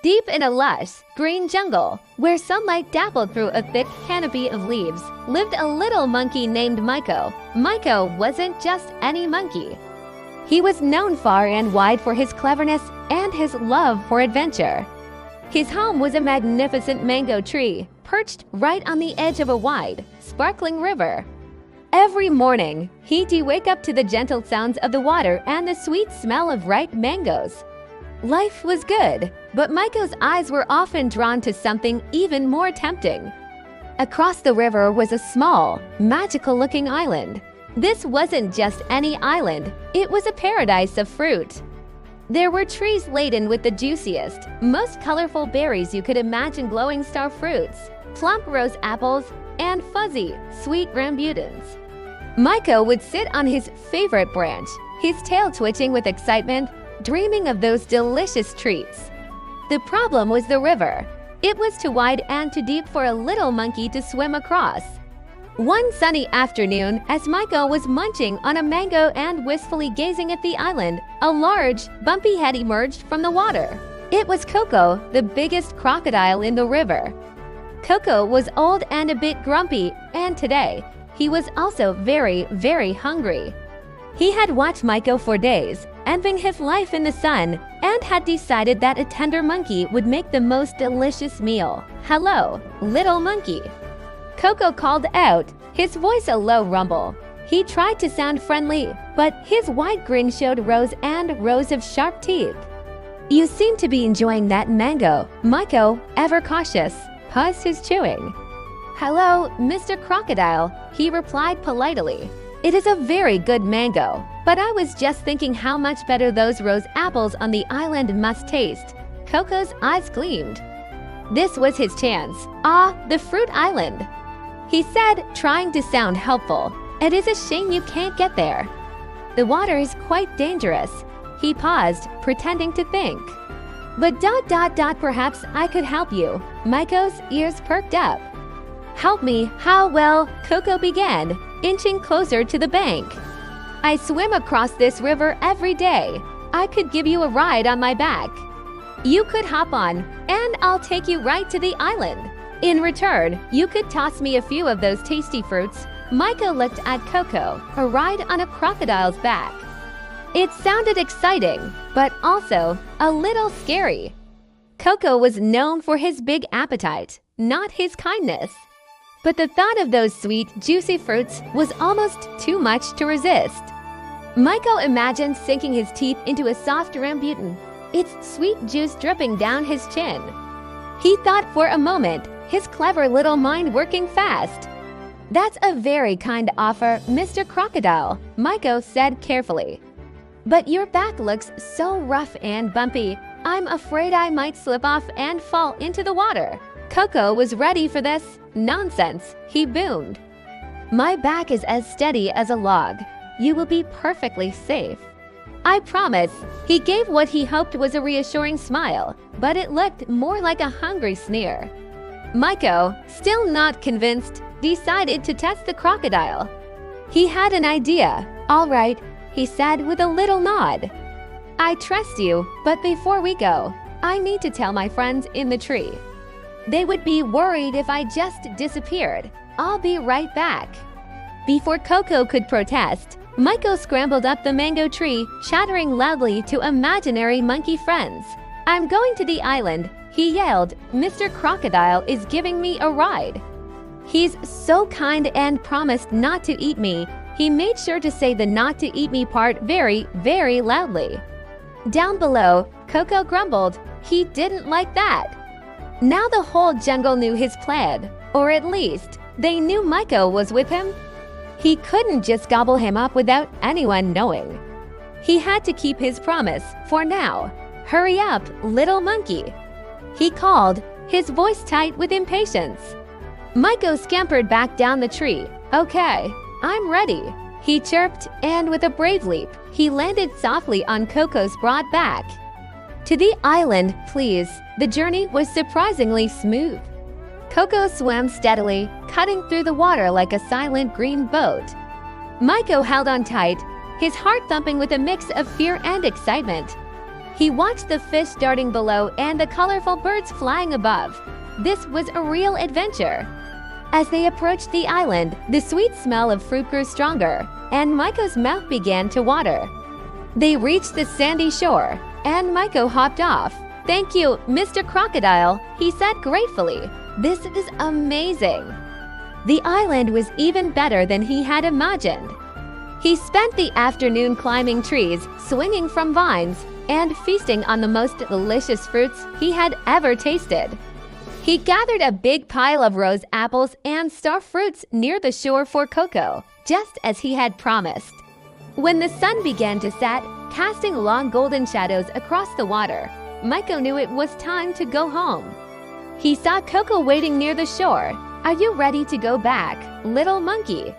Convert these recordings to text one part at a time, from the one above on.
Deep in a lush, green jungle, where sunlight dappled through a thick canopy of leaves, lived a little monkey named Miko. Miko wasn't just any monkey. He was known far and wide for his cleverness and his love for adventure. His home was a magnificent mango tree, perched right on the edge of a wide, sparkling river. Every morning, he'd wake up to the gentle sounds of the water and the sweet smell of ripe mangoes. Life was good, but Miko's eyes were often drawn to something even more tempting. Across the river was a small, magical-looking island. This wasn't just any island, it was a paradise of fruit. There were trees laden with the juiciest, most colorful berries you could imagine, glowing star fruits, plump rose apples, and fuzzy, sweet rambutans. Miko would sit on his favorite branch, his tail twitching with excitement, dreaming of those delicious treats. The problem was the river. It was too wide and too deep for a little monkey to swim across. One sunny afternoon, as Miko was munching on a mango and wistfully gazing at the island, a large, bumpy head emerged from the water. It was Coco, the biggest crocodile in the river. Coco was old and a bit grumpy, and today, he was also very, very hungry. He had watched Miko for days, envying his life in the sun, and had decided that a tender monkey would make the most delicious meal. "Hello, little monkey." Coco called out, his voice a low rumble. He tried to sound friendly, but his wide grin showed rows and rows of sharp teeth. "You seem to be enjoying that mango." Miko, ever cautious, paused his chewing. "Hello, Mr. Crocodile," he replied politely. "It is a very good mango, but I was just thinking how much better those rose apples on the island must taste." Coco's eyes gleamed. This was his chance. "Ah, the fruit island," he said, trying to sound helpful. "It is a shame you can't get there. The water is quite dangerous." He paused, pretending to think. "But perhaps I could help you." Miko's ears perked up. "Help me? How?" "Well," Coco began, inching closer to the bank. "I swim across this river every day. I could give you a ride on my back. You could hop on, and I'll take you right to the island. In return, you could toss me a few of those tasty fruits." Miko looked at Coco, a ride on a crocodile's back. It sounded exciting, but also a little scary. Coco was known for his big appetite, not his kindness. But the thought of those sweet, juicy fruits was almost too much to resist. Miko imagined sinking his teeth into a soft rambutan, its sweet juice dripping down his chin. He thought for a moment, his clever little mind working fast. "That's a very kind offer, Mr. Crocodile," Miko said carefully. "But your back looks so rough and bumpy. I'm afraid I might slip off and fall into the water." Coco was ready for this. "Nonsense," he boomed. "My back is as steady as a log. You will be perfectly safe. I promise." He gave what he hoped was a reassuring smile, but it looked more like a hungry sneer. Miko, still not convinced, decided to test the crocodile. He had an idea. "All right," he said with a little nod. "I trust you, but before we go, I need to tell my friends in the tree. They would be worried if I just disappeared. I'll be right back." Before Coco could protest, Miko scrambled up the mango tree, chattering loudly to imaginary monkey friends. "I'm going to the island," he yelled. "Mr. Crocodile is giving me a ride. He's so kind and promised not to eat me." He made sure to say the not to eat me part very, very loudly. Down below, Coco grumbled. He didn't like that. Now the whole jungle knew his plan, or at least, they knew Miko was with him. He couldn't just gobble him up without anyone knowing. He had to keep his promise, for now. "Hurry up, little monkey," he called, his voice tight with impatience. Miko scampered back down the tree. "Okay, I'm ready," he chirped, and with a brave leap, he landed softly on Coco's broad back. "To the island, please." The journey was surprisingly smooth. Coco swam steadily, cutting through the water like a silent green boat. Miko held on tight, his heart thumping with a mix of fear and excitement. He watched the fish darting below and the colorful birds flying above. This was a real adventure. As they approached the island, the sweet smell of fruit grew stronger, and Maiko's mouth began to water. They reached the sandy shore, and Maiko hopped off. "Thank you, Mr. Crocodile," he said gratefully. "This is amazing." The island was even better than he had imagined. He spent the afternoon climbing trees, swinging from vines, and feasting on the most delicious fruits he had ever tasted. He gathered a big pile of rose apples and star fruits near the shore for Coco, just as he had promised. When the sun began to set, casting long golden shadows across the water, Maiko knew it was time to go home. He saw Coco waiting near the shore. "Are you ready to go back, little monkey?"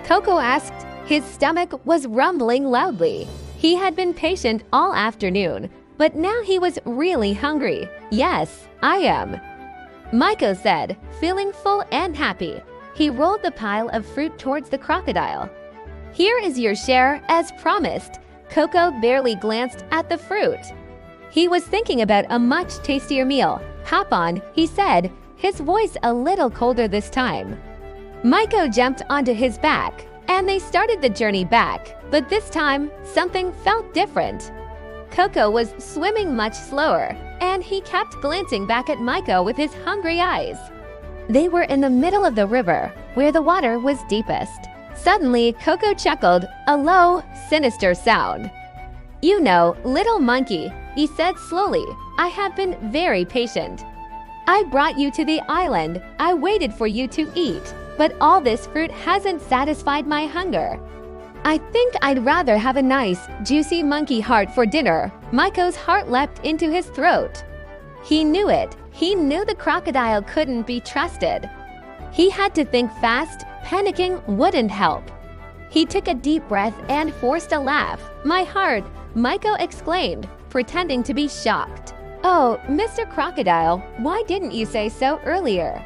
Coco asked. His stomach was rumbling loudly. He had been patient all afternoon, but now he was really hungry. "Yes, I am," Maiko said, feeling full and happy. He rolled the pile of fruit towards the crocodile. "Here is your share, as promised." Coco barely glanced at the fruit. He was thinking about a much tastier meal. "Hop on," he said, his voice a little colder this time. Maiko jumped onto his back, and they started the journey back, but this time, something felt different. Coco was swimming much slower, and he kept glancing back at Maiko with his hungry eyes. They were in the middle of the river, where the water was deepest. Suddenly, Coco chuckled, a low, sinister sound. "You know, little monkey," he said slowly, "I have been very patient. I brought you to the island. I waited for you to eat, but all this fruit hasn't satisfied my hunger. I think I'd rather have a nice, juicy monkey heart for dinner." Maiko's heart leapt into his throat. He knew it. He knew the crocodile couldn't be trusted. He had to think fast. Panicking wouldn't help. He took a deep breath and forced a laugh. "My heart," Maiko exclaimed, pretending to be shocked. "Oh, Mr. Crocodile, why didn't you say so earlier?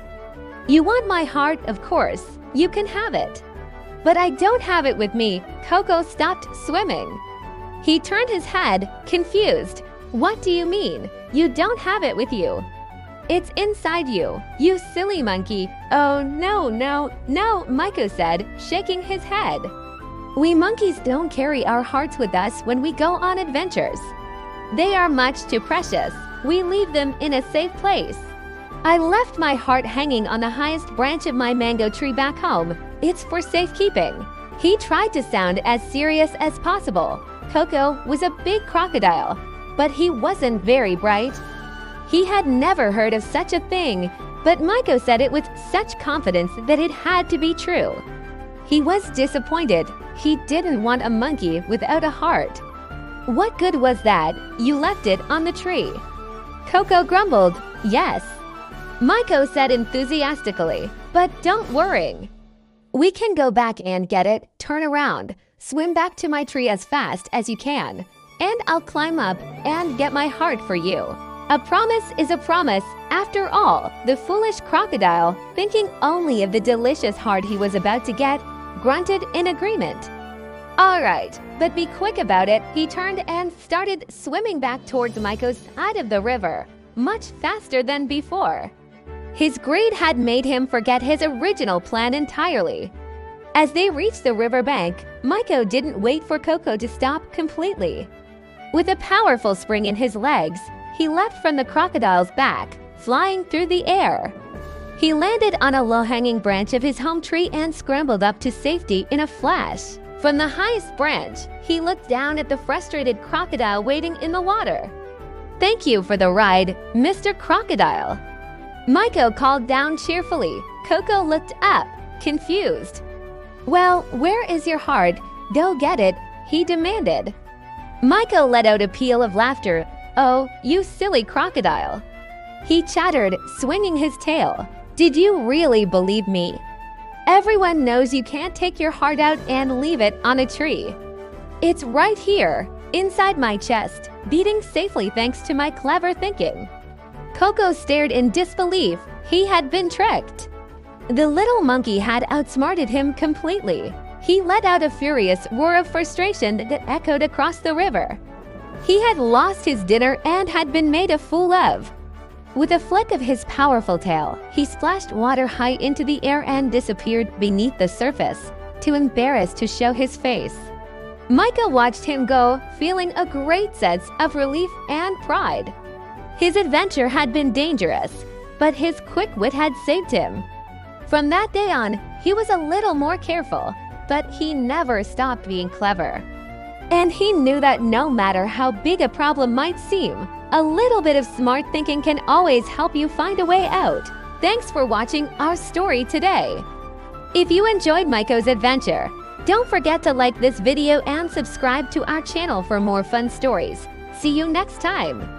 You want my heart, of course. You can have it." "But I don't have it with me." Coco stopped swimming. He turned his head, confused. "What do you mean? You don't have it with you?" "It's inside you, you silly monkey." "Oh, no, no, no," Maiko said, shaking his head. "We monkeys don't carry our hearts with us when we go on adventures. They are much too precious. We leave them in a safe place. I left my heart hanging on the highest branch of my mango tree back home. It's for safekeeping." He tried to sound as serious as possible. Coco was a big crocodile, but he wasn't very bright. He had never heard of such a thing, but Maiko said it with such confidence that it had to be true. He was disappointed. He didn't want a monkey without a heart. "What good was that? You left it on the tree." Coco grumbled. "Yes," Maiko said enthusiastically, "but don't worry. We can go back and get it, turn around, swim back to my tree as fast as you can, and I'll climb up and get my heart for you." A promise is a promise, after all. The foolish crocodile, thinking only of the delicious heart he was about to get, grunted in agreement. "All right, but be quick about it." He turned and started swimming back towards Maiko's side of the river, much faster than before. His greed had made him forget his original plan entirely. As they reached the riverbank, Maiko didn't wait for Coco to stop completely. With a powerful spring in his legs, he leapt from the crocodile's back, flying through the air. He landed on a low-hanging branch of his home tree and scrambled up to safety in a flash. From the highest branch, he looked down at the frustrated crocodile waiting in the water. "Thank you for the ride, Mr. Crocodile," Maiko called down cheerfully. Coco looked up, confused. "Well, where is your heart? Go get it," he demanded. Maiko let out a peal of laughter. "Oh, you silly crocodile," he chattered, swinging his tail. "Did you really believe me? Everyone knows you can't take your heart out and leave it on a tree. It's right here, inside my chest, beating safely thanks to my clever thinking." Coco stared in disbelief. He had been tricked. The little monkey had outsmarted him completely. He let out a furious roar of frustration that echoed across the river. He had lost his dinner and had been made a fool of. With a flick of his powerful tail, he splashed water high into the air and disappeared beneath the surface, too embarrassed to show his face. Micah watched him go, feeling a great sense of relief and pride. His adventure had been dangerous, but his quick wit had saved him. From that day on, he was a little more careful, but he never stopped being clever. And he knew that no matter how big a problem might seem, a little bit of smart thinking can always help you find a way out. Thanks for watching our story today. If you enjoyed Miko's adventure, don't forget to like this video and subscribe to our channel for more fun stories. See you next time!